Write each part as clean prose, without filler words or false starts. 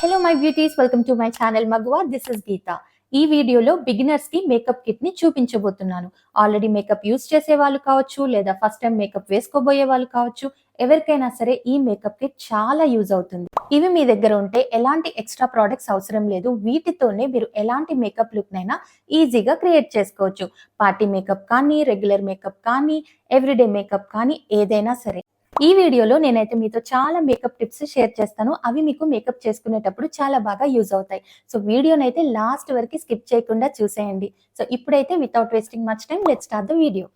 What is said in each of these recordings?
Hello my beauties, welcome to my channel మగువా. This is గీత. ఈ వీడియోలో బిగినర్స్ కి మేకప్ కిట్ ని చూపించబోతున్నాను. ఆల్రెడీ మేకప్ యూస్ చేసే వాళ్ళు కావచ్చు, లేదా ఫస్ట్ టైం మేకప్ వేసుకోబోయే వాళ్ళు కావచ్చు, ఎవరికైనా సరే ఈ మేకప్ కిట్ చాలా యూజ్ అవుతుంది. ఇవి మీ దగ్గర ఉంటే ఎలాంటి ఎక్స్ట్రా ప్రోడక్ట్స్ అవసరం లేదు. వీటితోనే మీరు ఎలాంటి మేకప్ లుక్ నైనా ఈజీగా క్రియేట్ చేసుకోవచ్చు. పార్టీ మేకప్ కానీ, రెగ్యులర్ మేకప్ కానీ, ఎవ్రీడే మేకప్ కానీ, ఏదైనా సరే. ఈ వీడియోలో నేనైతే మీతో చాలా మేకప్ టిప్స్ షేర్ చేస్తాను. అవి మీకు మేకప్ చేసుకునేటప్పుడు చాలా బాగా యూజ్ అవుతాయి. సో వీడియోనైతే లాస్ట్ వరకు స్కిప్ చేయకుండా చూసేయండి. సో ఇప్పుడైతే without wasting much time, let's start the video.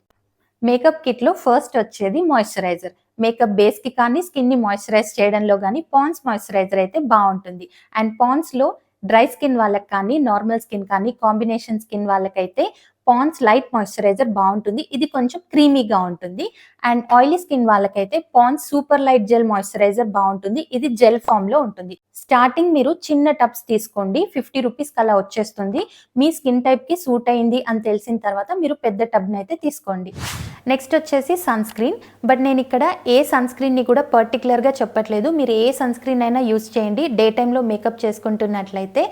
Makeup kit లో ఫస్ట్ వచ్చేది మాయిశ్చరైజర్. మేకప్ బేస్ కి కానీ, స్కిన్ ని మాయిశ్చరైజ్ చేయడంలో కానీ పాండ్స్ మాయిశ్చరైజర్ అయితే బాగుంటుంది. అండ్ పాండ్స్ లో డ్రై స్కిన్ వాళ్ళకి కానీ, నార్మల్ స్కిన్ కానీ, కాంబినేషన్ స్కిన్ వాళ్ళకైతే పాండ్స్ లైట్ మాయిశ్చరైజర్ బాగుంటుంది. ఇది కొంచెం క్రీమీగా ఉంటుంది. అండ్ ఆయిలీ స్కిన్ వాళ్ళకైతే Pond's super light gel moisturizer బాగుంటుంది. ఇది జెల్ ఫామ్ లో ఉంటుంది. స్టార్టింగ్ మీరు చిన్న టబ్స్ తీసుకోండి, 50 రూపీస్ అలా వచ్చేస్తుంది. మీ స్కిన్ టైప్ కి సూట్ అయింది అని తెలిసిన తర్వాత మీరు పెద్ద టబ్ని అయితే తీసుకోండి. నెక్స్ట్ వచ్చేసి సన్ స్క్రీన్. బట్ నేను ఇక్కడ ఏ సన్ స్క్రీన్ని కూడా పర్టికులర్గా చెప్పట్లేదు. మీరు ఏ సన్ స్క్రీన్ అయినా యూస్ చేయండి డే టైంలో మేకప్ చేసుకుంటున్నట్లయితే.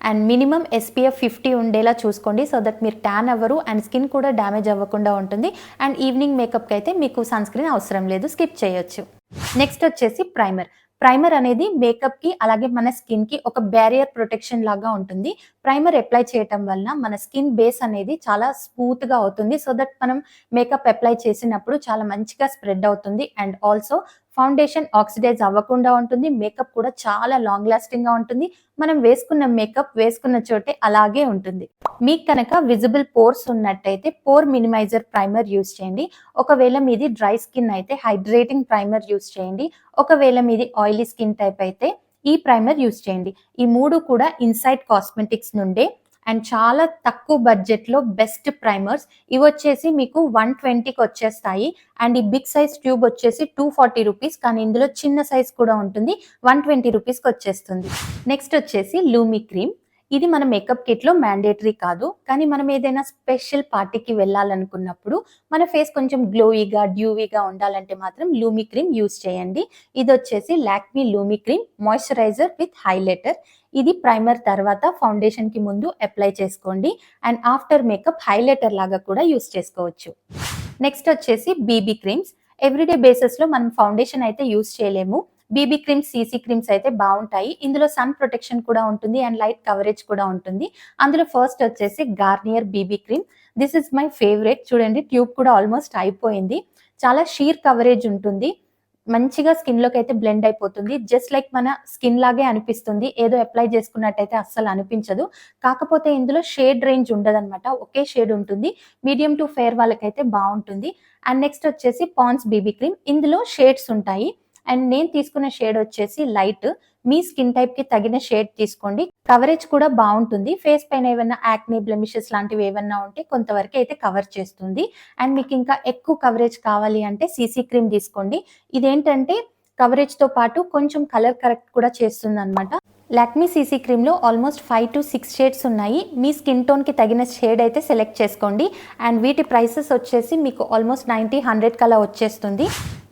అండ్ మినిమం SPF 50 ఉండేలా చూసుకోండి, సో దట్ మీరు ట్యాన్ అవ్వరు అండ్ స్కిన్ కూడా డ్యామేజ్ అవ్వకుండా ఉంటుంది. అండ్ ఈవినింగ్ మేకప్కి అయితే మీకు సన్ స్క్రీన్ అవసరం లేదు, స్కిప్ చేయొచ్చు. నెక్స్ట్ వచ్చేసి ప్రైమర్. ప్రైమర్ అనేది మేకప్ కి అలాగే మన స్కిన్ కి ఒక బ్యారియర్ ప్రొటెక్షన్ లాగా ఉంటుంది. ప్రైమర్ అప్లై చేయటం వలన మన స్కిన్ బేస్ అనేది చాలా స్మూత్ గా అవుతుంది, సో దట్ మనం మేకప్ అప్లై చేసినప్పుడు చాలా మంచిగా స్ప్రెడ్ అవుతుంది. అండ్ ఆల్సో ఫౌండేషన్ ఆక్సిడైజ్ అవ్వకుండా ఉంటుంది. మేకప్ కూడా చాలా లాంగ్ లాస్టింగ్ గా ఉంటుంది. మనం వేసుకున్న మేకప్ వేసుకున్న చోటే అలాగే ఉంటుంది. మీకు కనుక విజిబుల్ పోర్స్ ఉన్నట్టయితే పోర్ మినిమైజర్ ప్రైమర్ యూస్ చేయండి. ఒకవేళ మీది డ్రై స్కిన్ అయితే హైడ్రేటింగ్ ప్రైమర్ యూస్ చేయండి. ఒకవేళ మీది ఆయిలీ స్కిన్ టైప్ అయితే ఈ ప్రైమర్ యూస్ చేయండి. ఈ మూడు కూడా ఇన్సైడ్ కాస్మెటిక్స్ నుండే అండ్ చాలా తక్కువ బడ్జెట్లో బెస్ట్ ప్రైమర్స్. ఇవి వచ్చేసి మీకు 120కి వచ్చేస్తాయి. అండ్ ఈ బిగ్ సైజ్ ట్యూబ్ వచ్చేసి 240 రూపీస్, కానీ ఇందులో చిన్న సైజ్ కూడా ఉంటుంది, 120 రూపీస్కి వచ్చేస్తుంది. నెక్స్ట్ వచ్చేసి లూమి క్రీమ్. ఇది మన మేకప్ కిట్లో మ్యాండేటరీ కాదు, కానీ మనం ఏదైనా స్పెషల్ పార్టీకి వెళ్ళాలనుకున్నప్పుడు మన ఫేస్ కొంచెం గ్లోయిగా డ్యూవీగా ఉండాలంటే మాత్రం లూమి క్రీమ్ యూస్ చేయండి. ఇది వచ్చేసి Lakme Lumi cream moisturizer with highlighter. ఇది ప్రైమర్ తర్వాత ఫౌండేషన్ కి ముందు అప్లై చేసుకోండి. అండ్ ఆఫ్టర్ మేకప్ హైలైటర్ లాగా కూడా యూస్ చేసుకోవచ్చు. నెక్స్ట్ వచ్చేసి బీబీ క్రీమ్స్. ఎవ్రీడే బేసిస్ లో మనం ఫౌండేషన్ అయితే యూస్ చేయలేము. బీబీ క్రీమ్స్, CC క్రీమ్స్ అయితే బాగుంటాయి. ఇందులో సన్ ప్రొటెక్షన్ కూడా ఉంటుంది అండ్ లైట్ కవరేజ్ కూడా ఉంటుంది. అందులో ఫస్ట్ వచ్చేసి Garnier BB cream. This is my favourite. చూడండి, ట్యూబ్ కూడా ఆల్మోస్ట్ అయిపోయింది. చాలా షీర్ కవరేజ్ ఉంటుంది. మంచిగా స్కిన్ లోకి అయితే బ్లెండ్ అయిపోతుంది. జస్ట్ లైక్ మన స్కిన్ లాగే అనిపిస్తుంది, ఏదో అప్లై చేసుకున్నట్టయితే అస్సలు అనిపించదు. కాకపోతే ఇందులో షేడ్ రేంజ్ ఉండదన్నమాట, ఒకే షేడ్ ఉంటుంది. మీడియం టు ఫేర్ వాళ్ళకైతే బాగుంటుంది. అండ్ నెక్స్ట్ వచ్చేసి పాండ్స్ బీబీ క్రీమ్. ఇందులో షేడ్స్ ఉంటాయి అండ్ నేను తీసుకున్న షేడ్ వచ్చేసి లైట్. మీ స్కిన్ టైప్ కి తగిన షేడ్ తీసుకోండి. కవరేజ్ కూడా బాగుంటుంది. ఫేస్ పైన ఏమైనా యాక్నే, బ్లెమిషెస్ లాంటివి ఏమైనా ఉంటే కొంతవరకు అయితే కవర్ చేస్తుంది. అండ్ మీకు ఇంకా ఎక్కువ కవరేజ్ కావాలి అంటే CC క్రీమ్ తీసుకోండి. ఇదేంటంటే కవరేజ్ తో పాటు కొంచెం కలర్ కరెక్ట్ కూడా చేస్తుంది అనమాట. లాక్మీ CC క్రీమ్ లో ఆల్మోస్ట్ 5 to 6 షేడ్స్ ఉన్నాయి. మీ స్కిన్ టోన్ కి తగిన షేడ్ అయితే సెలెక్ట్ చేసుకోండి. అండ్ వీటి ప్రైసెస్ వచ్చేసి మీకు ఆల్మోస్ట్ 90-100 కలా వచ్చేస్తుంది.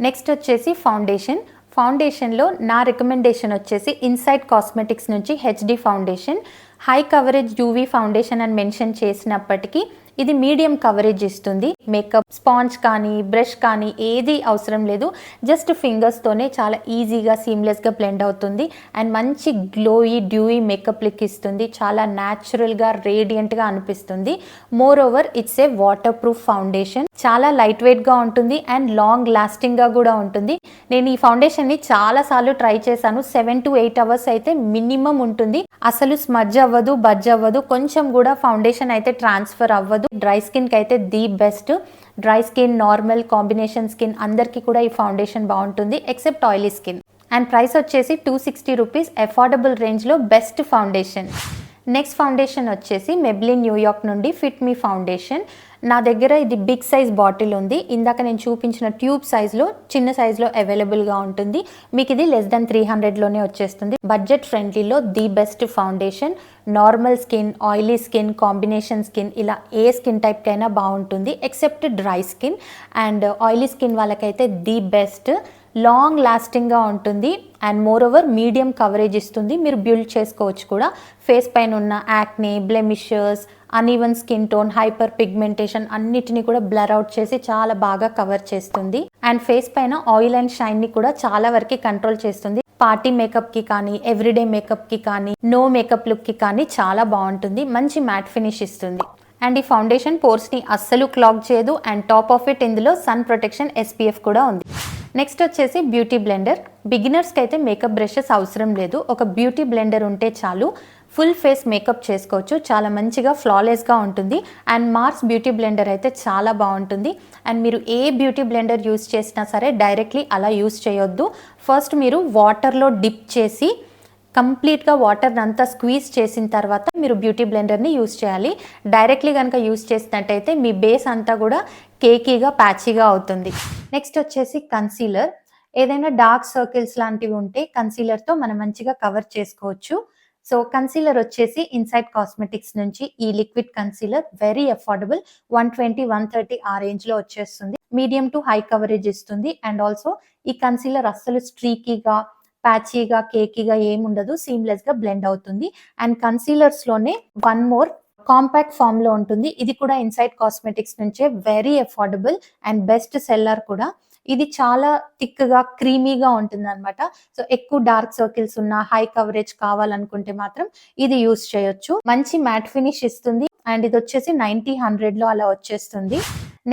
నెక్స్ట్ వచ్చేసి ఫౌండేషన్. ఫౌండేషన్లో నా రికమెండేషన్ వచ్చేసి ఇన్సైడ్ కాస్మెటిక్స్ నుంచి HD foundation. High coverage UV foundation అని మెన్షన్ చేసినప్పటికీ ఇది మీడియం కవరేజ్ ఇస్తుంది. మేకప్ స్పాంజ్ కానీ, బ్రష్ కానీ ఏది అవసరం లేదు. జస్ట్ ఫింగర్స్తోనే చాలా ఈజీగా సీమ్లెస్గా బ్లెండ్ అవుతుంది. అండ్ మంచి గ్లోయి డ్యూయి మేకప్ లుక్ ఇస్తుంది. చాలా న్యాచురల్గా రేడియంట్గా అనిపిస్తుంది. More over it's a water proof foundation. చాలా లైట్ వెయిట్గా ఉంటుంది అండ్ లాంగ్ లాస్టింగ్గా కూడా ఉంటుంది. నేను ఈ ఫౌండేషన్ని చాలాసార్లు ట్రై చేశాను. 7 to 8 అవర్స్ అయితే మినిమం ఉంటుంది. అసలు స్మజ్ అవ్వదు, బజ్ అవ్వదు, కొంచెం కూడా ఫౌండేషన్ అయితే ట్రాన్స్ఫర్ అవ్వదు. డ్రై స్కిన్కి అయితే the best. Dry skin, normal, combination skin అందరికీ కూడా ఈ ఫౌండేషన్ బాగుంటుంది except oily skin. And price వచ్చేసి 260 రూపీస్. అఫోర్డబుల్ రేంజ్లో బెస్ట్ ఫౌండేషన్. నెక్స్ట్ ఫౌండేషన్ వచ్చేసి మెబ్లిన్ న్యూయార్క్ నుండి ఫిట్ మీ ఫౌండేషన్. నా దగ్గర ఇది బిగ్ సైజ్ బాటిల్ ఉంది. ఇందాక నేను చూపించిన ట్యూబ్ సైజ్లో చిన్న సైజ్లో అవైలబుల్గా ఉంటుంది. మీకు ఇది లెస్ దెన్ 300లోనే వచ్చేస్తుంది. బడ్జెట్ ఫ్రెండ్లీలో the best foundation. Normal skin, oily skin, combination skin, ఇలా ఏ స్కిన్ టైప్కైనా బాగుంటుంది except dry skin. And oily skin వాళ్ళకైతే ది బెస్ట్. లాంగ్ లాస్టింగ్గా ఉంటుంది. And moreover medium coverage ఇస్తుంది. మీరు బిల్డ్ చేసుకోవచ్చు కూడా. ఫేస్ పైన ఉన్న acne, blemishes, uneven skin tone, hyperpigmentation అన్నిటిని కూడా బ్లర్ అవుట్ చేసి చాలా బాగా కవర్ చేస్తుంది. అండ్ ఫేస్ పైన ఆయిల్ అండ్ షైన్ ని కూడా చాలా వరకు కంట్రోల్ చేస్తుంది. పార్టీ మేకప్ కి కానీ, ఎవ్రీడే మేకప్ కి కానీ, నో మేకప్ లుక్ కి కానీ చాలా బాగుంటుంది. మంచి మ్యాట్ ఫినిష్ ఇస్తుంది. అండ్ ఈ ఫౌండేషన్ పోర్స్ ని అస్సలు క్లాగ్ చేయదు. అండ్ టాప్ ఆఫ్ ఇట్ ఇందులో సన్ ప్రొటెక్షన్ SPF కూడా ఉంది. నెక్స్ట్ వచ్చేసి బ్యూటీ బ్లెండర్. బిగినర్స్కి అయితే మేకప్ బ్రషెస్ అవసరం లేదు. ఒక బ్యూటీ బ్లెండర్ ఉంటే చాలు, ఫుల్ ఫేస్ మేకప్ చేసుకోవచ్చు. చాలా మంచిగా ఫ్లాలెస్గా ఉంటుంది. అండ్ మార్స్ బ్యూటీ బ్లెండర్ అయితే చాలా బాగుంటుంది. అండ్ మీరు ఏ బ్యూటీ బ్లెండర్ యూస్ చేసినా సరే డైరెక్ట్లీ అలా యూస్ చేయొద్దు. ఫస్ట్ మీరు వాటర్లో డిప్ చేసి కంప్లీట్గా వాటర్ని అంతా స్క్వీజ్ చేసిన తర్వాత మీరు బ్యూటీ బ్లెండర్ని యూస్ చేయాలి. డైరెక్ట్లీ కనుక యూస్ చేసినట్టయితే మీ బేస్ అంతా కూడా కేకీగా ప్యాచీగా అవుతుంది. నెక్స్ట్ వచ్చేసి కన్సీలర్. ఏదైనా డార్క్ సర్కిల్స్ లాంటివి ఉంటే కన్సీలర్తో మనం మంచిగా కవర్ చేసుకోవచ్చు. సో కన్సీలర్ వచ్చేసి ఇన్సైడ్ కాస్మెటిక్స్ నుంచి ఈ లిక్విడ్ కన్సీలర్ వెరీ అఫోర్డబుల్. 120-130 ఆ రేంజ్లో వచ్చేస్తుంది. మీడియం టు హై కవరేజ్ ఇస్తుంది. అండ్ ఆల్సో ఈ కన్సీలర్ అస్సలు స్ట్రీకీగా, ప్యాచీగా, కేకీగా ఏముండదు. సీమ్లెస్ గా బ్లెండ్ అవుతుంది. అండ్ కన్సీలర్స్ లోనే వన్ మోర్ కాంపాక్ట్ ఫామ్ లో ఉంటుంది. ఇది కూడా ఇన్సైడ్ కాస్మెటిక్స్ నుంచే very affordable and best seller కూడా. ఇది చాలా థిక్ గా క్రీమీగా ఉంటుంది అనమాట. సో ఎక్కువ డార్క్ సర్కిల్స్ ఉన్న, హై కవరేజ్ కావాలనుకుంటే మాత్రం ఇది యూస్ చేయొచ్చు. మంచి మ్యాట్ ఫినిష్ ఇస్తుంది. అండ్ ఇది వచ్చేసి 90-100 లో అలా వచ్చేస్తుంది.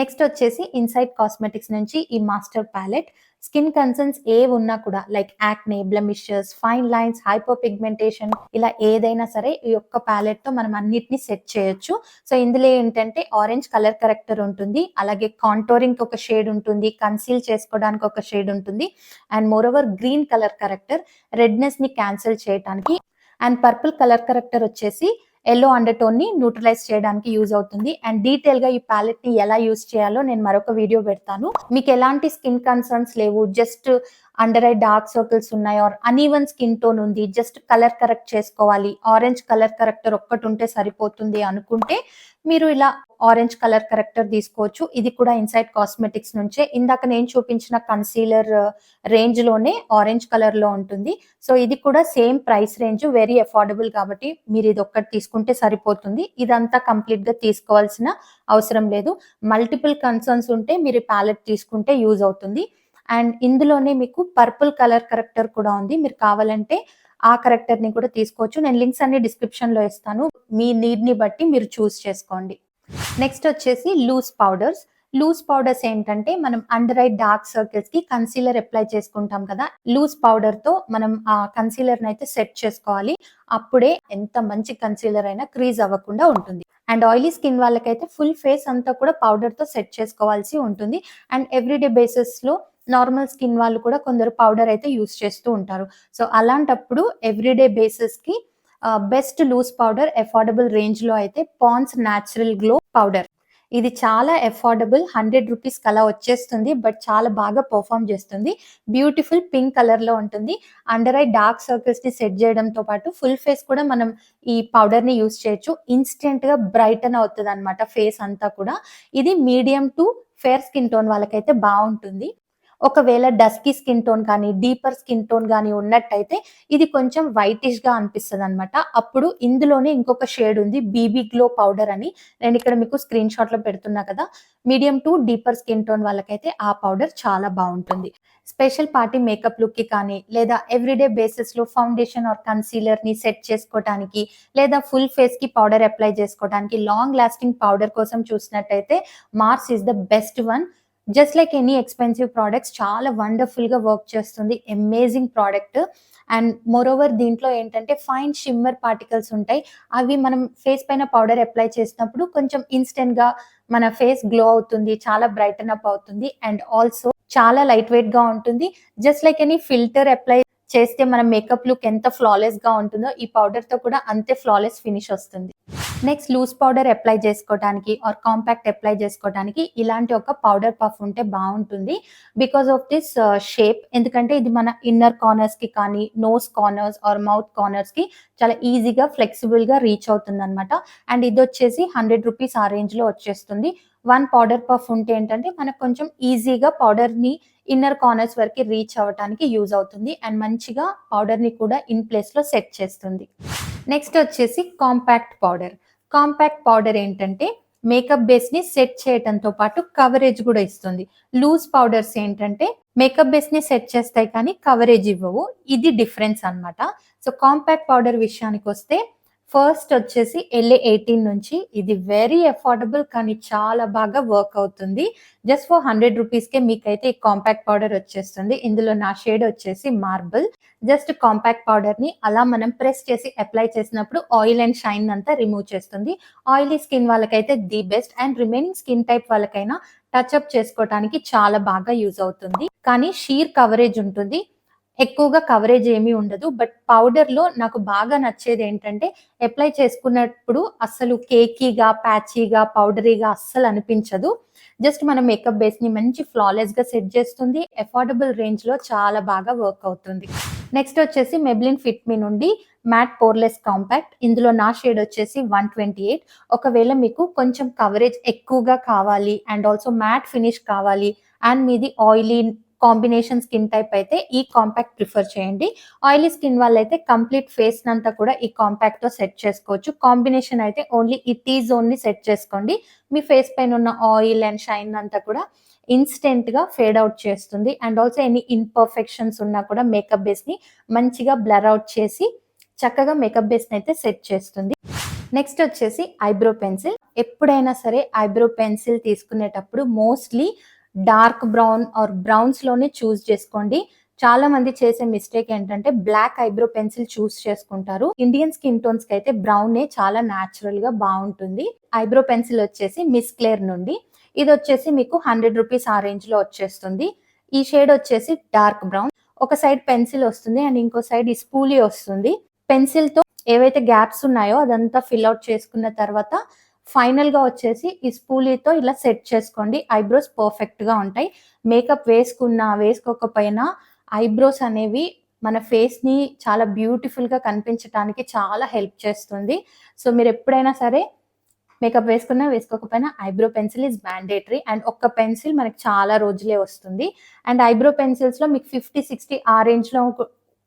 నెక్స్ట్ వచ్చేసి ఇన్సైడ్ కాస్మెటిక్స్ నుంచి ఈ మాస్టర్ ప్యాలెట్. స్కిన్ కన్సర్న్స్ ఏ ఉన్నా కూడా like acne, blemishes, fine lines, hyper pigmentation ఇలా ఏదైనా సరే ఈ యొక్క ప్యాలెట్ తో మనం అన్నిటిని సెట్ చేయొచ్చు. సో ఇందులో ఏంటంటే ఆరెంజ్ కలర్ కరెక్టర్ ఉంటుంది, అలాగే కాంటోరింగ్ ఒక షేడ్ ఉంటుంది, కన్సీల్ చేసుకోవడానికి ఒక షేడ్ ఉంటుంది, and moreover green colour corrector redness ని క్యాన్సిల్ చేయడానికి, అండ్ పర్పుల్ కలర్ కరెక్టర్ వచ్చేసి ఎల్లో అండర్ టోన్ ని న్యూట్రలైజ్ చేయడానికి యూజ్ అవుతుంది. అండ్ డీటెయిల్ గా ఈ ప్యాలెట్ ని ఎలా యూజ్ చేయాలో నేను మరొక వీడియో పెడతాను. మీకు ఎలాంటి స్కిన్ కన్సర్న్స్ లేవు, just under eye dark circles ఉన్నాయి, ఆర్ అన్ఈవెన్ స్కిన్ టోన్ ఉంది, జస్ట్ కలర్ కరెక్ట్ చేసుకోవాలి, ఆరెంజ్ కలర్ కరెక్టర్ ఒక్కటి ఉంటే సరిపోతుంది అనుకుంటే మీరు ఇలా ఆరెంజ్ కలర్ కరెక్టర్ తీసుకోవచ్చు. ఇది కూడా ఇన్సైడ్ కాస్మెటిక్స్ నుంచే. ఇందాక నేను చూపించిన కన్సీలర్ రేంజ్ లోనే ఆరెంజ్ కలర్ లో ఉంటుంది. సో ఇది కూడా same price range, very affordable కాబట్టి మీరు ఇది ఒక్కటి తీసుకుంటే సరిపోతుంది. ఇదంతా కంప్లీట్ గా తీసుకోవాల్సిన అవసరం లేదు. మల్టిపుల్ కన్సర్న్స్ ఉంటే మీరు ప్యాలెట్ తీసుకుంటే యూజ్ అవుతుంది. అండ్ ఇందులోనే మీకు పర్పుల్ కలర్ కరెక్టర్ కూడా ఉంది. మీరు కావాలంటే ఆ కరెక్టర్ ని కూడా తీసుకోవచ్చు. నేను లింక్స్ అన్ని డిస్క్రిప్షన్ లో ఇస్తాను. మీ నీడ్ ని బట్టి మీరు చూస్ చేసుకోండి. నెక్స్ట్ వచ్చేసి లూజ్ పౌడర్స్. లూజ్ పౌడర్స్ ఏంటంటే మనం అండర్ ఐ డార్క్ సర్కిల్స్ కి కన్సీలర్ అప్లై చేసుకుంటాం కదా, లూజ్ పౌడర్ తో మనం ఆ కన్సీలర్ అయితే సెట్ చేసుకోవాలి. అప్పుడే ఎంత మంచి కన్సీలర్ అయినా క్రీజ్ అవ్వకుండా ఉంటుంది. అండ్ ఆయిలీ స్కిన్ వాళ్ళకైతే ఫుల్ ఫేస్ అంతా కూడా పౌడర్ తో సెట్ చేసుకోవాల్సి ఉంటుంది. అండ్ ఎవ్రీడే బేసిస్ లో నార్మల్ స్కిన్ వాళ్ళు కూడా కొందరు పౌడర్ అయితే యూస్ చేస్తూ ఉంటారు. సో అలాంటప్పుడు ఎవ్రీడే బేసిస్ కి best loose powder affordable range లో అయితే పాండ్స్ న్యాచురల్ గ్లో పౌడర్. ఇది చాలా అఫోర్డబుల్, 100 రూపీస్ అలా వచ్చేస్తుంది. బట్ చాలా బాగా పర్ఫామ్ చేస్తుంది. బ్యూటిఫుల్ పింక్ కలర్ లో ఉంటుంది. అండర్ ఐ డార్క్ సర్కిల్స్ ని సెట్ చేయడంతో పాటు ఫుల్ ఫేస్ కూడా మనం ఈ పౌడర్ ని యూస్ చేయొచ్చు. ఇన్స్టెంట్ గా బ్రైటన్ అవుతుంది అనమాట ఫేస్ అంతా కూడా. ఇది medium to fair skin tone వాళ్ళకైతే బాగుంటుంది. ఒకవేళ డస్కీ స్కిన్ టోన్ కానీ, డీపర్ స్కిన్ టోన్ కానీ ఉన్నట్టయితే ఇది కొంచెం వైటిష్ గా అనిపిస్తుంది అనమాట. అప్పుడు ఇందులోనే ఇంకొక షేడ్ ఉంది, బీబీ గ్లో పౌడర్ అని. నేను ఇక్కడ మీకు స్క్రీన్ షాట్ లో పెడుతున్నా కదా. Medium to deeper skin tone వాళ్ళకైతే ఆ పౌడర్ చాలా బాగుంటుంది. స్పెషల్ పార్టీ మేకప్ లుక్ కి కానీ, లేదా ఎవ్రీడే బేసిస్ లో ఫౌండేషన్ ఆర్ కన్సీలర్ ని సెట్ చేసుకోవడానికి, లేదా ఫుల్ ఫేస్ కి పౌడర్ అప్లై చేసుకోవడానికి, లాంగ్ లాస్టింగ్ పౌడర్ కోసం చూసినట్టయితే Mars is the best one. Just like any expensive products చాలా వండర్ఫుల్ గా వర్క్ చేస్తుంది. Amazing product. And moreover దీంట్లో ఏంటంటే ఫైన్ షిమ్మర్ పార్టికల్స్ ఉంటాయి. అవి మనం ఫేస్ పైన పౌడర్ అప్లై చేసినప్పుడు కొంచెం ఇన్స్టెంట్ గా మన ఫేస్ గ్లో అవుతుంది, చాలా బ్రైటన్ అప్ అవుతుంది. అండ్ ఆల్సో చాలా లైట్ వెయిట్ గా ఉంటుంది. Just like any filter apply చేస్తే మన మేకప్ లుక్ ఎంత ఫ్లాలెస్ గా ఉంటుందో ఈ పౌడర్ తో కూడా అంతే ఫ్లాలెస్ ఫినిష్ వస్తుంది. నెక్స్ట్ లూజ్ పౌడర్ అప్లై చేసుకోవడానికి ఆర్ కాంపాక్ట్ అప్లై చేసుకోవడానికి ఇలాంటి ఒక పౌడర్ పఫ్ ఉంటే బాగుంటుంది. బికాస్ ఆఫ్ దిస్ షేప్, ఎందుకంటే ఇది మన ఇన్నర్ కార్నర్స్ కి కానీ, nose corners or mouth corners కి చాలా ఈజీగా ఫ్లెక్సిబుల్ గా రీచ్ అవుతుంది అనమాట. అండ్ ఇది వచ్చేసి 100 రూపీస్ ఆ రేంజ్ లో వచ్చేస్తుంది. 1 పౌడర్ పఫ్ ఉంటే ఏంటంటే మనకు కొంచెం ఈజీగా పౌడర్‌ని ఇన్నర్ కార్నర్స్ వరకి రీచ్ అవ్వటానికి యూజ్ అవుతుంది. అండ్ మంచిగా పౌడర్‌ని కూడా ఇన్ ప్లేస్‌లో సెట్ చేస్తుంది. నెక్స్ట్ వచ్చేసి కాంపాక్ట్ పౌడర్. కాంపాక్ట్ పౌడర్ ఏంటంటే మేకప్ బేస్‌ని సెట్ చేయటంతో పాటు కవరేజ్ కూడా ఇస్తుంది. లూజ్ పౌడర్స్ ఏంటంటే మేకప్ బేస్‌ని సెట్ చేస్తాయి కానీ కవరేజ్ ఇవ్వవు. ఇది డిఫరెన్స్ అన్నమాట. సో కాంపాక్ట్ పౌడర్ విషయానికొస్తే ఫస్ట్ వచ్చేసి LA18 నుంచి ఇది వెరీ అఫోర్డబుల్ కానీ చాలా బాగా వర్క్ అవుతుంది. జస్ట్ ఫర్ 100 రూపీస్‌కే మీకైతే ఈ కాంపాక్ట్ పౌడర్ వచ్చేస్తుంది. ఇందులో నా షేడ్ వచ్చేసి మార్బుల్. జస్ట్ కాంపాక్ట్ పౌడర్‌ని అలా మనం ప్రెస్ చేసి అప్లై చేసినప్పుడు ఆయిల్ అండ్ షైన్ అంతా రిమూవ్ చేస్తుంది. ఆయిలీ స్కిన్ వాళ్ళకైతే the best and remaining skin type వాళ్ళకైనా టచ్ అప్ చేసుకోవడానికి చాలా బాగా యూజ్ అవుతుంది. కానీ షీర్ కవరేజ్ ఉంటుంది. ఎక్కువగా కవరేజ్ ఏమీ ఉండదు. బట్ పౌడర్‌లో నాకు బాగా నచ్చేది ఏంటంటే అప్లై చేసుకున్నప్పుడు అస్సలు కేకీగా, ప్యాచీగా, పౌడరీగా అస్సలు అనిపించదు. జస్ట్ మన మేకప్ బేస్‌ని మంచి ఫ్లాలెస్‌గా సెట్ చేస్తుంది. అఫోర్డబుల్ రేంజ్‌లో చాలా బాగా వర్క్ అవుతుంది. నెక్స్ట్ వచ్చేసి మెబ్లిన్ ఫిట్ మీ నుండి మ్యాట్ పోర్లెస్ కాంపాక్ట్. ఇందులో నా షేడ్ వచ్చేసి 128. ఒకవేళ మీకు కొంచెం కవరేజ్ ఎక్కువగా కావాలి అండ్ ఆల్సో మ్యాట్ ఫినిష్ కావాలి అండ్ మీది ఆయిలీ కాంబినేషన్ స్కిన్ టైప్ అయితే ఈ కాంపాక్ట్ ప్రిఫర్ చేయండి. ఆయిలీ స్కిన్ వాళ్ళైతే కంప్లీట్ ఫేస్ నంతా కూడా ఈ కాంపాక్ట్ తో సెట్ చేసుకోవచ్చు. కాంబినేషన్ అయితే ఓన్లీ ఈ టీ జోన్ ని సెట్ చేసుకోండి. మీ ఫేస్ పైన ఉన్న ఆయిల్ అండ్ షైన్ అంతా కూడా ఇన్స్టెంట్ గా ఫేడ్ అవుట్ చేస్తుంది. అండ్ ఆల్సో ఎనీ ఇన్పర్ఫెక్షన్స్ ఉన్నా కూడా మేకప్ బేస్ ని మంచిగా బ్లర్ అవుట్ చేసి చక్కగా మేకప్ బేస్ ని అయితే సెట్ చేస్తుంది. నెక్స్ట్ వచ్చేసి ఐబ్రో పెన్సిల్. ఎప్పుడైనా సరే ఐబ్రో పెన్సిల్ తీసుకునేటప్పుడు mostly dark brown or browns లోనే చూస్ చేసుకోండి. చాలా మంది చేసే మిస్టేక్ ఏంటంటే బ్లాక్ ఐబ్రో పెన్సిల్ చూస్ చేసుకుంటారు. ఇండియన్ స్కిన్ టోన్స్ కి అయితే బ్రౌన్ చాలా న్యాచురల్ గా బాగుంటుంది. ఐబ్రో పెన్సిల్ వచ్చేసి మిస్ క్లేర్ నుండి. ఇది వచ్చేసి మీకు 100 రూపీస్ ఆ రేంజ్ లో వచ్చేస్తుంది. ఈ షేడ్ వచ్చేసి డార్క్ బ్రౌన్. ఒక సైడ్ పెన్సిల్ వస్తుంది అండ్ ఇంకో సైడ్ ఈ స్పూలీ వస్తుంది. పెన్సిల్ తో ఏవైతే గ్యాప్స్ ఉన్నాయో అదంతా ఫిల్ అవుట్ చేసుకున్న తర్వాత ఫైనల్ గా వచ్చేసి ఈ స్పూలీతో ఇలా సెట్ చేసుకోండి. ఐబ్రోస్ పర్ఫెక్ట్ గా ఉంటాయి. మేకప్ వేసుకున్నా వేసుకోకపోయినా ఐబ్రోస్ అనేవి మన ఫేస్ ని చాలా బ్యూటిఫుల్ గా కనిపించడానికి చాలా హెల్ప్ చేస్తుంది. సో మీరు ఎప్పుడైనా సరే మేకప్ వేసుకున్నా వేసుకోకపోయినా eyebrow pencil is mandatory and ఒక్క పెన్సిల్ మనకి చాలా రోజులే వస్తుంది. అండ్ ఐబ్రో పెన్సిల్స్ లో మీకు 50-60 ఆ రేంజ్ లో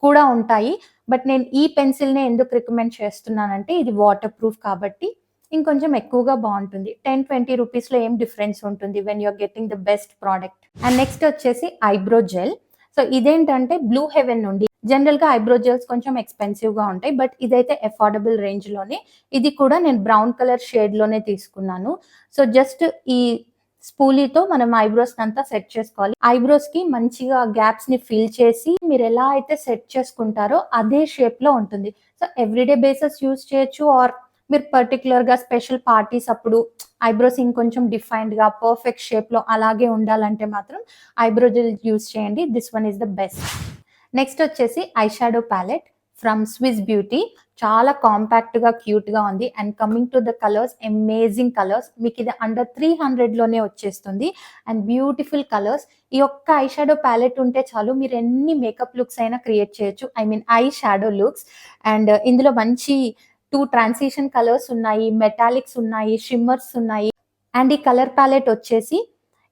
కూడా ఉంటాయి. బట్ నేను ఈ పెన్సిల్ నే ఎందుకు రికమెండ్ చేస్తున్నానంటే ఇది వాటర్ ప్రూఫ్ కాబట్టి ఇంకొంచెం ఎక్కువగా బాగుంటుంది. 10-20 రూపీస్ లో ఏం డిఫరెన్స్ ఉంటుంది when you're getting the best product. And next వచ్చేసి ఐబ్రో జెల్. సో ఇదేంటంటే బ్లూ హెవెన్ నుండి. జనరల్ గా ఐబ్రో జెల్స్ కొంచెం ఎక్స్పెన్సివ్ గా ఉంటాయి బట్ ఇదైతే అఫోర్డబుల్ రేంజ్ లోనే. ఇది కూడా నేను బ్రౌన్ కలర్ షేడ్ లోనే తీసుకున్నాను. సో జస్ట్ ఈ స్పూలీతో మనం ఐబ్రోస్ అంతా సెట్ చేసుకోవాలి. ఐబ్రోస్ కి మంచిగా గ్యాప్స్ ని ఫిల్ చేసి మీరు ఎలా అయితే సెట్ చేసుకుంటారో అదే షేప్ లో ఉంటుంది. సో ఎవ్రీడే బేసిస్ యూజ్ చేయొచ్చు ఆర్ మీరు పర్టికులర్ గా స్పెషల్ పార్టీస్ అప్పుడు ఐబ్రోస్ ఇంకొంచెం డిఫైన్డ్ గా పర్ఫెక్ట్ షేప్ లో అలాగే ఉండాలంటే మాత్రం ఐబ్రో జెల్ యూజ్ చేయండి. This one is the best. Next వచ్చేసి eye shadow palette from Swiss Beauty. చాలా కాంపాక్ట్ గా క్యూట్ గా ఉంది and coming to the colours amazing colours. మీకు ఇది అండర్ 300 లోనే వచ్చేస్తుంది అండ్ బ్యూటిఫుల్ కలర్స్. ఈ ఒక్క ఐ షాడో ప్యాలెట్ ఉంటే చాలు మీరు ఎన్ని మేకప్ లుక్స్ అయినా క్రియేట్ చేయొచ్చు. I mean eye shadow looks. And ఇందులో మంచి 2 ట్రాన్సిషన్ కలర్స్ ఉన్నాయి, మెటాలిక్స్ ఉన్నాయి, షిమ్మర్స్ ఉన్నాయి. అండ్ ఈ కలర్ ప్యాలెట్ వచ్చేసి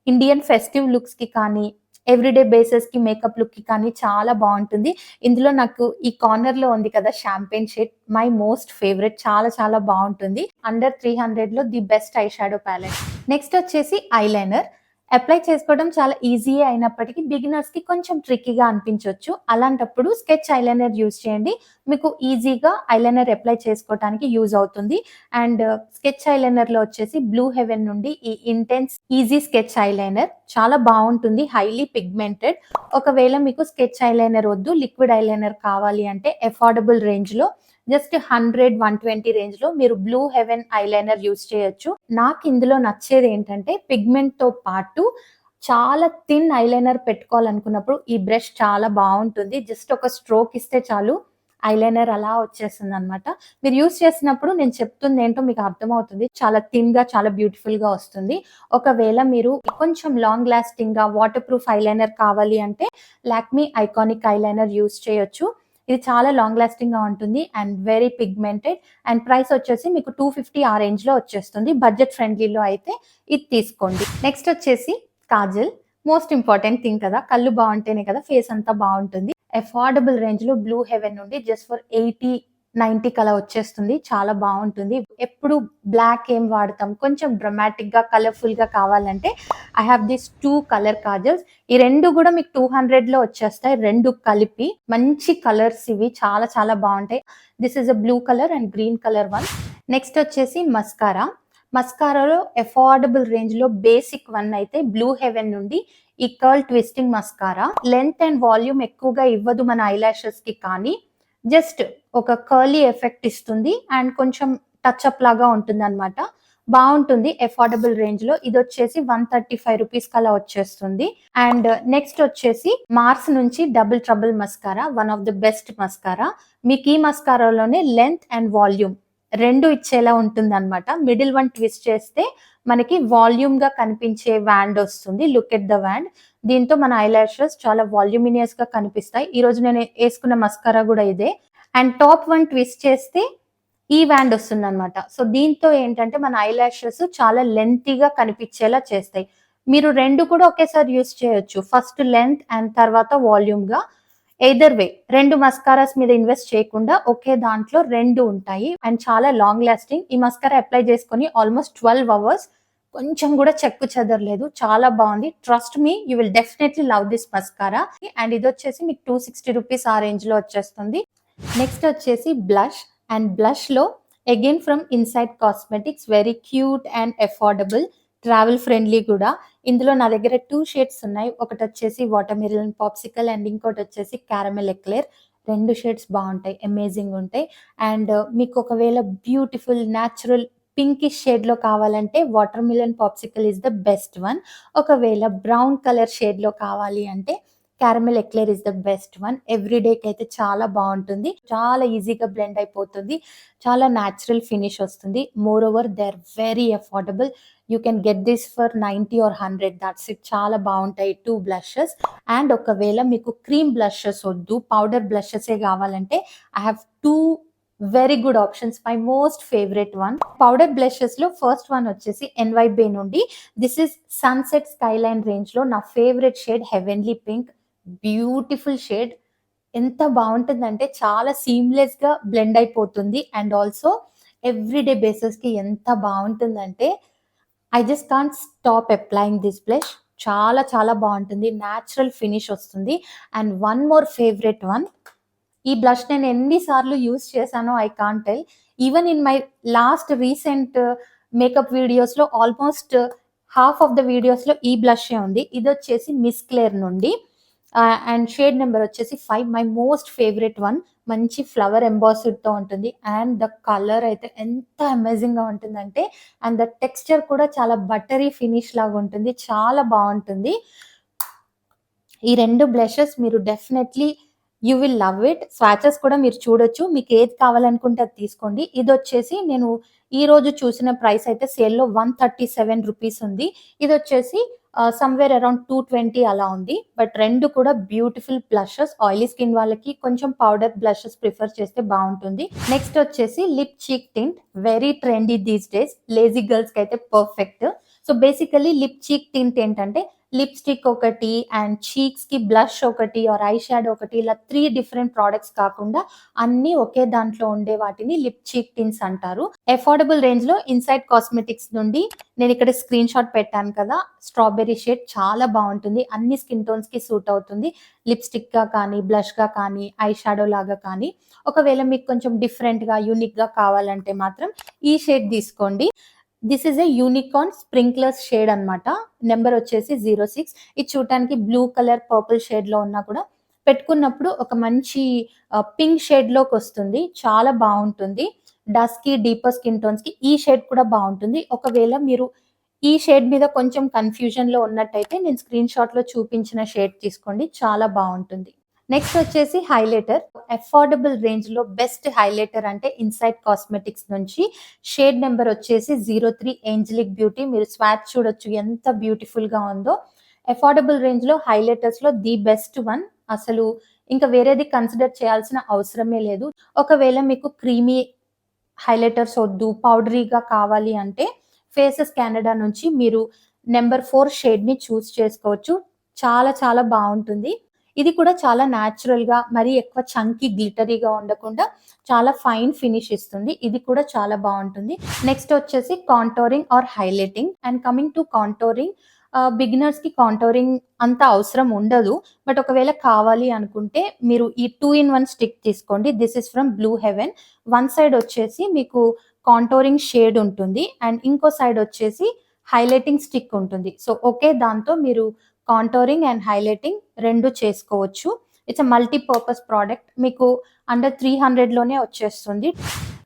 ఇండియన్ ఫెస్టివ్ లుక్స్ కి కానీ ఎవ్రీడే బేసిస్ కి మేకప్ లుక్ కి కానీ చాలా బాగుంటుంది. ఇందులో నాకు ఈ కార్నర్ లో ఉంది కదా champagne shade my most favourite. చాలా చాలా బాగుంటుంది. అండర్ 300 లో the best eye shadow palette. Next వచ్చేసి ఐలైనర్. అప్లై చేసుకోవడం చాలా ఈజీ అయినప్పటికీ బిగినర్స్ కి కొంచెం ట్రిక్కీగా అనిపించవచ్చు. అలాంటప్పుడు స్కెచ్ ఐలైనర్ యూజ్ చేయండి. మీకు ఈజీగా ఐలైనర్ అప్లై చేసుకోవడానికి యూజ్ అవుతుంది. అండ్ స్కెచ్ ఐలైనర్ లో వచ్చేసి బ్లూ హెవెన్ నుండి ఈ ఇంటెన్స్ ఈజీ స్కెచ్ ఐలైనర్ చాలా బాగుంటుంది. Highly pigmented. ఒకవేళ మీకు స్కెచ్ ఐలైనర్ వద్దు లిక్విడ్ ఐలైనర్ కావాలి అంటే అఫోర్డబుల్ రేంజ్ లో జస్ట్ 100-120 రేంజ్ లో మీరు బ్లూ హెవెన్ ఐలైనర్ యూజ్ చేయొచ్చు. నాకు ఇందులో నచ్చేది ఏంటంటే పిగ్మెంట్ తో పాటు చాలా థిన్ ఐలైనర్ పెట్టుకోవాలనుకున్నప్పుడు ఈ బ్రష్ చాలా బాగుంటుంది. జస్ట్ ఒక స్ట్రోక్ ఇస్తే చాలు ఐలైనర్ అలా వచ్చేస్తుంది అనమాట. మీరు యూజ్ చేసినప్పుడు నేను చెప్తుంది ఏంటో మీకు అర్థమవుతుంది. చాలా థిన్ గా చాలా బ్యూటిఫుల్ గా వస్తుంది. ఒకవేళ మీరు కొంచెం లాంగ్ లాస్టింగ్ గా వాటర్ ప్రూఫ్ ఐలైనర్ కావాలి అంటే లాక్మీ ఐకానిక్ ఐలైనర్ యూజ్ చేయొచ్చు. ఇది చాలా లాంగ్ లాస్టింగ్ గా ఉంటుంది and very pigmented and price వచ్చేసి మీకు 250 ఆ రేంజ్ లో వచ్చేస్తుంది. బడ్జెట్ ఫ్రెండ్లీలో అయితే ఇది తీసుకోండి. నెక్స్ట్ వచ్చేసి కాజల్. మోస్ట్ ఇంపార్టెంట్ థింగ్ కదా, కళ్ళు బాగుంటేనే కదా ఫేస్ అంతా బాగుంటుంది. అఫోర్డబుల్ రేంజ్ లో బ్లూ హెవెన్ నుండి జస్ట్ ఫర్ 80-90 కలా వచ్చేస్తుంది. చాలా బాగుంటుంది. ఎప్పుడు బ్లాక్ ఏం వాడతాం, కొంచెం డ్రమాటిక్ గా కలర్ఫుల్ గా కావాలంటే I have this 2 colour kajals. ఈ రెండు కూడా మీకు 200 లో వచ్చేస్తాయి. రెండు కలిపి మంచి కలర్స్ ఇవి, చాలా చాలా బాగుంటాయి. This is a blue colour and green colour one. Next వచ్చేసి మస్కారా. మస్కారాలో అఫోర్డబుల్ రేంజ్ లో బేసిక్ వన్ అయితే బ్లూ హెవెన్ నుండి ఈ curl twisting mascara. Length and volume ఎక్కువగా ఇవ్వదు మన ఐలాషెస్ కి, కానీ జస్ట్ ఒక కర్లీ ఎఫెక్ట్ ఇస్తుంది అండ్ కొంచెం టచ్ అప్ లాగా ఉంటుంది అనమాట. బాగుంటుంది అఫోర్డబుల్ రేంజ్ లో. ఇది వచ్చేసి 135 రూపీస్ కలా వచ్చేస్తుంది. అండ్ నెక్స్ట్ వచ్చేసి మార్స్ నుంచి double trouble mascara, one of the best mascara. మీకు ఈ మస్కారాలోనే లెంత్ అండ్ వాల్యూమ్ రెండు ఇచ్చేలా ఉంటుంది అనమాట. మిడిల్ వన్ ట్విస్ట్ చేస్తే మనకి వాల్యూమ్ గా కనిపించే వ్యాండ్ వస్తుంది. Look at the wand. దీంతో మన ఐలాషెస్ చాలా వాల్యూమినియస్ గా కనిపిస్తాయి. ఈ రోజు నేను వేసుకున్న మస్కారా కూడా ఇదే. అండ్ టాప్ వన్ ట్విస్ట్ చేస్తే ఈ వ్యాండ్ వస్తుంది అనమాట. సో దీంతో ఏంటంటే మన ఐలాషెస్ చాలా లెంతీగా కనిపించేలా చేస్తాయి. మీరు రెండు కూడా ఒకేసారి యూస్ చేయొచ్చు, ఫస్ట్ లెంత్ అండ్ తర్వాత వాల్యూమ్ గా. ఎయిదర్ వే రెండు మస్కారాస్ మీద ఇన్వెస్ట్ చేయకుండా ఒకే దాంట్లో రెండు ఉంటాయి అండ్ చాలా లాంగ్ లాస్టింగ్. ఈ మస్కారా అప్లై చేసుకొని ఆల్మోస్ట్ 12 అవర్స్ కొంచెం కూడా చెక్కు చెదరలేదు. చాలా బాగుంది. Trust me, you will definitely love this mascara. And ఇది వచ్చేసి మీకు 260 రూపీస్ ఆ రేంజ్ లో వచ్చేస్తుంది. నెక్స్ట్ వచ్చేసి బ్లష్. అండ్ బ్లష్ లో again from inside cosmetics, very cute and affordable, travel friendly కూడా. ఇందులో నా దగ్గర 2 షేడ్స్ ఉన్నాయి. ఒకటి వచ్చేసి వాటర్ మెలన్ పాప్సికల్ అండ్ ఇంకోటి వచ్చేసి క్యారమెల్ ఎక్లేర్. రెండు షేడ్స్ బాగుంటాయి, అమేజింగ్ ఉంటాయి. అండ్ మీకు ఒకవేళ బ్యూటిఫుల్ న్యాచురల్ పింకిష్ షేడ్ లో కావాలంటే watermelon popsicle is the best one. ఒకవేళ బ్రౌన్ కలర్ షేడ్ లో కావాలి అంటే caramel eclair is the best one. Every డేకి అయితే చాలా బాగుంటుంది, చాలా ఈజీగా బ్లెండ్ అయిపోతుంది, చాలా న్యాచురల్ ఫినిష్ వస్తుంది. Moreover they are very affordable. You can get this for 90 or 100, that's it. చాలా బాగుంటాయి 2 బ్లషెస్. అండ్ ఒకవేళ మీకు క్రీమ్ బ్లషెస్ వద్దు, పౌడర్ బ్లషెసే కావాలంటే I have 2 very good options. My most favourite one powder blushes లో first one వచ్చేసి NYB నుండి this is sunset Skyline range లో నా favourite shade heavenly pink. Beautiful shade. ఎంత బాగుంటుందంటే చాలా సీమ్లెస్ గా బ్లెండ్ అయిపోతుంది అండ్ ఆల్సో ఎవ్రీడే బేసిస్ కి ఎంత బాగుంటుందంటే I just can't stop applying this blush. చాలా చాలా బాగుంటుంది, న్యాచురల్ ఫినిష్ వస్తుంది. And one more favourite one, ఈ బ్లష్ నేను ఎన్నిసార్లు యూస్ చేశానో I can't tell. Even in my last recent makeup videos లో almost half of the videos లో ఈ బ్లష్ ఉంది. ఇది వచ్చేసి మిస్ క్లేర్ నుండి అండ్ షేడ్ నెంబర్ వచ్చేసి 5. My most favourite one. మంచి ఫ్లవర్ ఎంబాస్డ్ తో ఉంటుంది అండ్ ద కలర్ అయితే ఎంత అమేజింగ్ గా ఉంటుందంటే, అండ్ ద టెక్స్చర్ కూడా చాలా బటరీ ఫినిష్ లాగా ఉంటుంది, చాలా బాగుంటుంది. ఈ రెండు బ్లషెస్ మీరు definitely you will love it. Swatches కూడా మీరు చూడొచ్చు, మీకు ఏది కావాలనుకుంటే అది తీసుకోండి. ఇది వచ్చేసి నేను ఈ రోజు చూసిన ప్రైస్ అయితే సేల్లో 137 రూపీస్ ఉంది. ఇది వచ్చేసి సమ్వేర్ అరౌండ్ 220 అలా ఉంది. బట్ రెండు కూడా బ్యూటిఫుల్ బ్లషెస్. ఆయిలీ స్కిన్ వాళ్ళకి కొంచెం పౌడర్ బ్లషెస్ ప్రిఫర్ చేస్తే బాగుంటుంది. నెక్స్ట్ వచ్చేసి lip cheek tint, very trendy these days. Lazy girls కి అయితే perfect. So basically lip cheek tint ఏంటంటే లిప్స్టిక్ ఒకటి అండ్ చీక్స్ కి బ్లష్ ఒకటి ఆర్ ఐ షాడో ఒకటి, ఇలా 3 డిఫరెంట్ ప్రోడక్ట్స్ కాకుండా అన్ని ఒకే దాంట్లో ఉండే వాటిని లిప్ చీక్ టిన్స్ అంటారు. అఫోర్డబుల్ రేంజ్ లో ఇన్సైడ్ కాస్మెటిక్స్ నుండి నేను ఇక్కడ స్క్రీన్ షాట్ పెట్టాను కదా, స్ట్రాబెర్రీ షేడ్ చాలా బాగుంటుంది. అన్ని స్కిన్ టోన్స్ కి సూట్ అవుతుంది. లిప్స్టిక్ గా కానీ బ్లష్ గా కానీ ఐ షాడో లాగా కానీ. ఒకవేళ మీకు కొంచెం డిఫరెంట్ గా యూనిక్ గా కావాలంటే మాత్రం ఈ షేడ్ తీసుకోండి. This is a unicorn sprinklers shade అనమాట. నెంబర్ వచ్చేసి 06. ఇది చూడటానికి బ్లూ కలర్ పర్పుల్ షేడ్ లో ఉన్నా కూడా పెట్టుకున్నప్పుడు ఒక మంచి పింక్ షేడ్ లోకి వస్తుంది, చాలా బాగుంటుంది. డస్కీ డీపర్ స్కిన్ టోన్స్ కి ఈ షేడ్ కూడా బాగుంటుంది. ఒకవేళ మీరు ఈ షేడ్ మీద కొంచెం కన్ఫ్యూజన్ లో ఉన్నట్టయితే నేను స్క్రీన్ షాట్ లో చూపించిన షేడ్ తీసుకోండి, చాలా బాగుంటుంది. నెక్స్ట్ వచ్చేసి హైలైటర్. అఫోర్డబుల్ రేంజ్ లో బెస్ట్ హైలైటర్ అంటే ఇన్సైడ్ కాస్మెటిక్స్ నుంచి షేడ్ నెంబర్ వచ్చేసి 03 ఏంజలిక్ బ్యూటీ. మీరు స్వాచ్ చూడొచ్చు ఎంత బ్యూటిఫుల్ గా ఉందో. అఫోర్డబుల్ రేంజ్ లో హైలైటర్స్ లో ది బెస్ట్ వన్. అసలు ఇంకా వేరేది కన్సిడర్ చేయాల్సిన అవసరమే లేదు. ఒకవేళ మీకు క్రీమీ హైలైటర్స్ వద్దు, పౌడరీగా కావాలి అంటే ఫేసెస్ కెనడా నుంచి మీరు నంబర్ 4 షేడ్‌ని చూజ్ చేసుకోవచ్చు. చాలా చాలా బావుంటుంది. ఇది కూడా చాలా న్యాచురల్‌గా మరీ ఎక్కువ చంకీ గ్లిటరీగా ఉండకుండా చాలా ఫైన్ ఫినిష్ ఇస్తుంది. ఇది కూడా చాలా బావుంటుంది. నెక్స్ట్ వచ్చేసి contouring or highlighting. And coming to contouring, బిగినర్స్‌కి కాంటోరింగ్ అంత అవసరం ఉండదు. బట్ ఒకవేళ కావాలి అనుకుంటే మీరు ఈ 2 ఇన్ 1 స్టిక్ తీసుకోండి. This is from Blue Heaven. One side వచ్చేసి మీకు కాంటోరింగ్ షేడ్ ఉంటుంది. అండ్ ఇంకో సైడ్ వచ్చేసి హైలైటింగ్ స్టిక్ ఉంటుంది. సో, ఒకే దాంతో మీరు కాంటోరింగ్ అండ్ హైలైటింగ్ 2 చేసుకోవచ్చు. It's a multipurpose product. మీకు అండర్ 300 లోనే వచ్చేస్తుంది.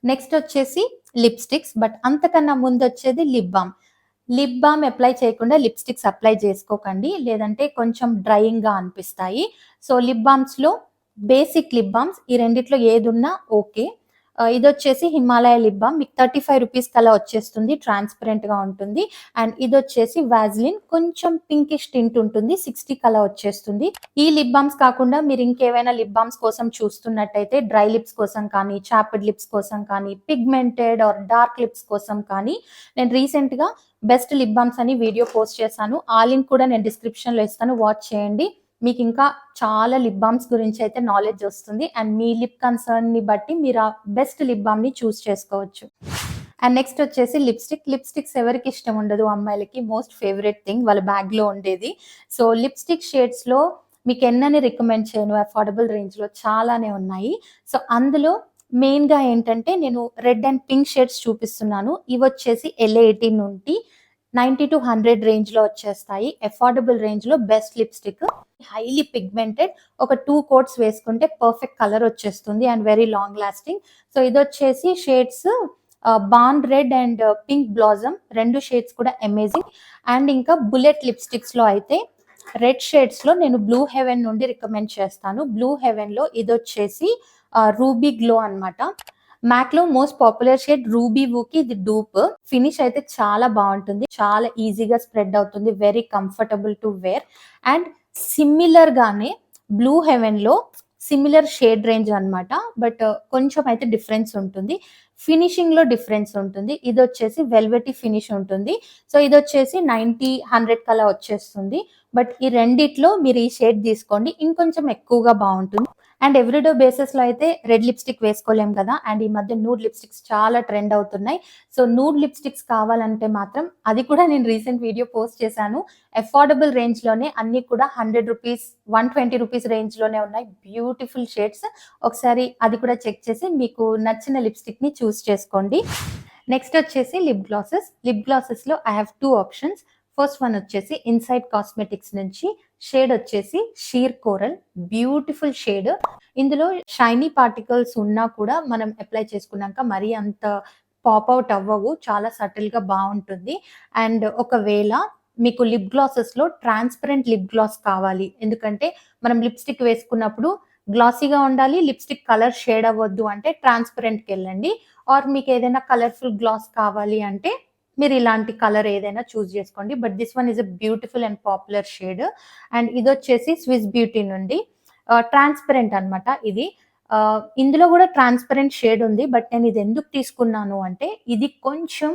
నెక్స్ట్ వచ్చేసి లిప్‌స్టిక్స్. బట్ అంతకన్నా ముందొచ్చేది lip balm. Lip balm apply చేయకుండా లిప్‌స్టిక్స్ అప్లై చేసుకోకండి. లేదంటే కొంచెం డ్రైయింగ్‌గా అనిపిస్తాయి. సో, లిప్ బామ్స్‌లో బేసిక్ లిప్ బామ్స్ ఈ రెండిట్లో ఏదున్నా ఓకే. ఇదొచ్చేసి హిమాలయ లిప్ బామ్. మీకు ₹35 కలా వచ్చేస్తుంది. ట్రాన్స్‌పరెంట్‌గా ఉంటుంది. అండ్ ఇదొచ్చేసి వాజిలిన్, కొంచెం పింకిష్ టింట్ ఉంటుంది. 60 కలా వచ్చేస్తుంది. ఈ లిప్ బామ్స్ కాకుండా మీరు ఇంకేవైనా లిప్ బామ్స్ కోసం చూస్తున్నట్టయితే డ్రై లిప్స్ కోసం కానీ, చాప్డ్ లిప్స్ కోసం కానీ, పిగ్మెంటెడ్ ఆర్ డార్క్ లిప్స్ కోసం కానీ నేను రీసెంట్‌గా బెస్ట్ లిప్ బామ్స్ అని వీడియో పోస్ట్ చేశాను. ఆ లింక్ కూడా నేను డిస్క్రిప్షన్‌లో ఇస్తాను. వాచ్ చేయండి. మీకింకా చాలా లిప్ బామ్స్ గురించయితే నాలెడ్జ్ వస్తుంది. అండ్ మీ లిప్ కన్సర్న్‌ని బట్టి మీరు ఆ బెస్ట్ లిప్ బామ్‌ని చూజ్ చేసుకోవచ్చు. అండ్ నెక్స్ట్ వచ్చేసి లిప్‌స్టిక్. లిప్‌స్టిక్స్ ఎవరికిష్టం ఉండదు అమ్మాయిలకి. మోస్ట్ ఫేవరెట్ థింగ్ వాళ్ళ బ్యాగ్‌లో ఉండేది. సో, లిప్‌స్టిక్ షేడ్స్‌లో మీకెన్నని రికమెండ్ చేయను అఫోర్డబుల్ రేంజ్‌లో చాలానే ఉన్నాయి. సో, అందులో మెయిన్‌గా ఏంటంటే నేను రెడ్ అండ్ పింక్ షేడ్స్ చూపిస్తున్నాను. ఇవొచ్చేసి LA18 నుండి 90-100 రేంజ్‌లో వచ్చేస్తాయి. అఫోర్డబుల్ రేంజ్‌లో బెస్ట్ లిప్‌స్టిక్. Highly pigmented. ఒక 2 కోట్స్ వేసుకుంటే పర్ఫెక్ట్ కలర్ వచ్చేస్తుంది and very long lasting. So, ఇదొచ్చేసి shades bond red and pink blossom 2 shades కూడా అమేజింగ్. అండ్ ఇంకా బుల్లెట్ లిప్‌స్టిక్స్‌లో అయితే రెడ్ షేడ్స్‌లో నేను బ్లూ హెవెన్ నుండి రికమెండ్ చేస్తాను. బ్లూ హెవెన్‌లో ఇదొచ్చేసి రూబీ గ్లో అన్నమాట. మ్యాక్‌లో మోస్ట్ పాపులర్ షేడ్ రూబీ వూకి ఇది డూప్. ఫినిష్ అయితే చాలా బావుంటుంది. చాలా ఈజీగా స్ప్రెడ్ అవుతుంది. Very comfortable to wear. And సిమిలర్‌గానే బ్లూ హెవెన్‌లో సిమిలర్ షేడ్ రేంజ్ అన్నమాట. బట్ కొంచెం అయితే డిఫరెన్స్ ఉంటుంది. ఫినిషింగ్‌లో డిఫరెన్స్ ఉంటుంది. ఇదొచ్చేసి వెల్వెటీ ఫినిష్ ఉంటుంది. సో, ఇదొచ్చేసి 90, 100 కలా వచ్చేస్తుంది. బట్ ఈ రెండిట్లో మీరు ఈ షేడ్ తీసుకోండి. ఇంకొంచెం ఎక్కువగా బావుంటుంది. అండ్ ఎవ్రీడే బేసిస్‌లో అయితే రెడ్ లిప్‌స్టిక్ వేసుకోలేం కదా! అండ్ ఈ మధ్య నూడ్ లిప్‌స్టిక్స్ చాలా ట్రెండ్ అవుతున్నాయి. సో, నూడ్ లిప్‌స్టిక్స్ కావాలంటే మాత్రం అది కూడా నేను రీసెంట్ వీడియో పోస్ట్ చేశాను. అఫోర్డబుల్ రేంజ్‌లోనే అన్నీ కూడా ₹100, ₹120 రేంజ్‌లోనే ఉన్నాయి. Beautiful shades. ఒకసారి అది కూడా చెక్ చేసి మీకు నచ్చిన లిప్‌స్టిక్‌ని చూస్ చేసుకోండి. నెక్స్ట్ వచ్చేసి లిప్ గ్లాసెస్. లిప్ గ్లాసెస్‌లో I have 2 options. First one వచ్చేసి ఇన్‌సైడ్ కాస్మెటిక్స్ నుంచి షేడ్ వచ్చేసి షీర్ కోరల్. Beautiful shade. ఇందులో షైనీ పార్టికల్స్ ఉన్నా కూడా మనం అప్లై చేసుకున్నాక మరీ అంత పాప్ ఔట్ అవ్వవు. చాలా సటిల్‌గా బావుంటుంది. అండ్ ఒకవేళ మీకు లిప్ గ్లాసెస్‌లో ట్రాన్స్‌పరెంట్ లిప్ గ్లాస్ కావాలి. ఎందుకంటే మనం లిప్‌స్టిక్ వేసుకున్నప్పుడు గ్లాసీగా ఉండాలి. లిప్‌స్టిక్ కలర్ షేడ్ అవ్వద్దు అంటే ట్రాన్స్‌పరెంట్‌కెళ్ళండి. ఆర్ మీకేదైనా కలర్‌ఫుల్ గ్లాస్ కావాలి అంటే మీరు ఇలాంటి కలర్ ఏదైనా చూజ్ చేసుకోండి. But this one is a beautiful and popular shade. And ఇదొచ్చేసి స్విస్ బ్యూటీ నుండి ట్రాన్స్‌పరెంట్ అన్నమాట ఇది. ఇందులో గూడా ట్రాన్స్‌పరెంట్ షేడ్ ఉంది. బట్ నేను ఇది ఎందుకు తీసుకున్నాను అంటే ఇది కొంచెం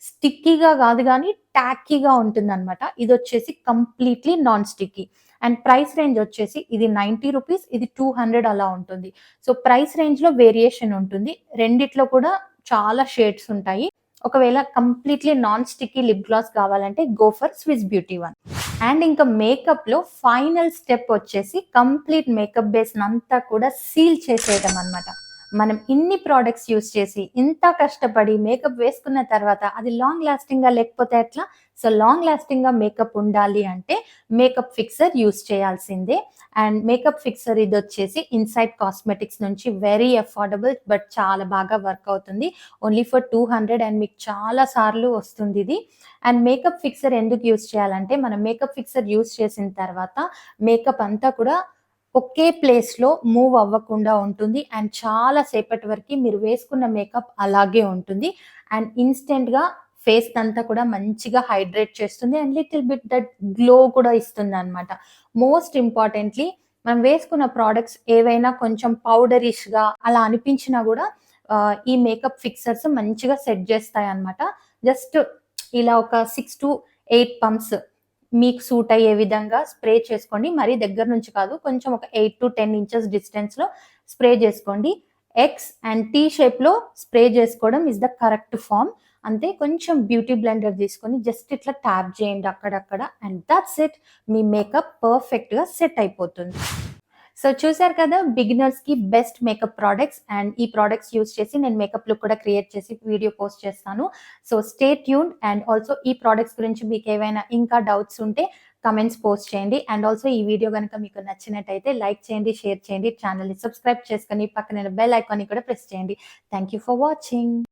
స్టిక్కీగా గాదు గానీ టాకీగా ఉంటుందన్నమాట. ఇదొచ్చేసి completely non sticky. And price range వచ్చేసి ఇది ₹90, ఇది 200 అలా ఉంటుంది. సో, ప్రైస్ రేంజ్‌లో వేరియేషన్ ఉంటుంది. రెండిట్లో కూడా చాలా షేడ్స్ ఉంటాయి. ఒకవేళ completely non sticky lip gloss కావాలంటే go for Swiss Beauty one. And ఇంకా మేకప్‌లో ఫైనల్ స్టెప్ వచ్చేసి కంప్లీట్ మేకప్ బేస్‌నంతా కూడా సీల్ చేసేయడం అన్నమాట. మనం ఇన్ని ప్రొడక్ట్స్ యూజ్ చేసి, ఇంత కష్టపడి మేకప్ వేసుకున్న తర్వాత అది లాంగ్ లాస్టింగ్‌గా లేకపోతే ఎట్లా? సో, లాంగ్ లాస్టింగ్‌గా మేకప్ ఉండాలి అంటే మేకప్ ఫిక్సర్ యూజ్ చేయాల్సిందే. అండ్ మేకప్ ఫిక్సర్ ఇదొచ్చేసి ఇన్‌సైడ్ కాస్మెటిక్స్ నుంచి వెరీ అఫోర్డబుల్ బట్ చాలా బాగా వర్క్ అవుతుంది. ఓన్లీ ఫర్ 200 అండ్ మీకు చాలా సార్లు వస్తుందిది. అండ్ మేకప్ ఫిక్సర్ ఎందుకు యూజ్ చేయాలంటే మనం మేకప్ ఫిక్సర్ యూజ్ చేసిన తర్వాత మేకప్ అంతా కూడా ఒకే ప్లేస్‌లో మూవ్ అవ్వకుండా ఉంటుంది. అండ్ చాలా సేపటి వరకి మీరు వేసుకున్న మేకప్ అలాగే ఉంటుంది. అండ్ ఇన్‌స్టంట్‌గా ఫేస్‌నంతా కూడా మంచిగా హైడ్రేట్ చేస్తుంది. And little bit that glow కూడా ఇస్తుందన్నమాట. మోస్ట్ ఇంపార్టెంట్‌లీ మనం వేసుకున్న ప్రొడక్ట్స్ ఏవైనా కొంచెం పౌడరిష్‌గా అలా అనిపించినా గూడా ఈ మేకప్ ఫిక్సర్స్ మంచిగా సెట్ జేస్తాయన్నమాట. జస్ట్ ఇలా ఒక 6-8 పంప్స్ మీకు సూట్ అయ్యే విధంగా స్ప్రే చేసుకోండి. మరీ దగ్గర నుంచి కాదు. కొంచెం ఒక 8-10 ఇంచెస్ డిస్టెన్స్‌లో స్ప్రే జేసుకోండి. ఎక్స్ అండ్ టీ షేప్‌లో స్ప్రే జేసుకోవడం ఈస్ ద కరెక్ట్ ఫార్మ్. అంతే కొంచెం బ్యూటీ బ్లెండర్ తీసుకొని జస్ట్ ఇట్లా ట్యాప్ చేయండి అక్కడక్కడ అండ్ దట్స్ ఇట్. మీ మేకప్ పర్ఫెక్ట్‌గా సెట్ అయిపోతుంది. సో చూసారు కదా బిగినర్స్‌కి బెస్ట్ మేకప్ ప్రొడక్ట్స్ అండ్ ఈ ప్రొడక్ట్స్ యూజ్ చేసి నేను మేకప్ లుక్ కూడా క్రియేట్ చేసి వీడియో పోస్ట్ చేస్తాను. So stay tuned and also ఈ ప్రొడక్ట్స్ గురించి మీకేవైనా ఇంకా డౌట్స్ ఉంటే కమెంట్స్ పోస్ట్ చేయండి. అండ్ ఆల్సో ఈ వీడియో గనుక మీకు నచ్చినట్టయితే లైక్ చేయండి, షేర్ చేయండి, ఛానెల్‌ని సబ్స్క్రైబ్ చేసుకొని పక్కన బెల్ ఐకాన్‌ని కూడా ప్రెస్ చేయండి. Thank you for watching.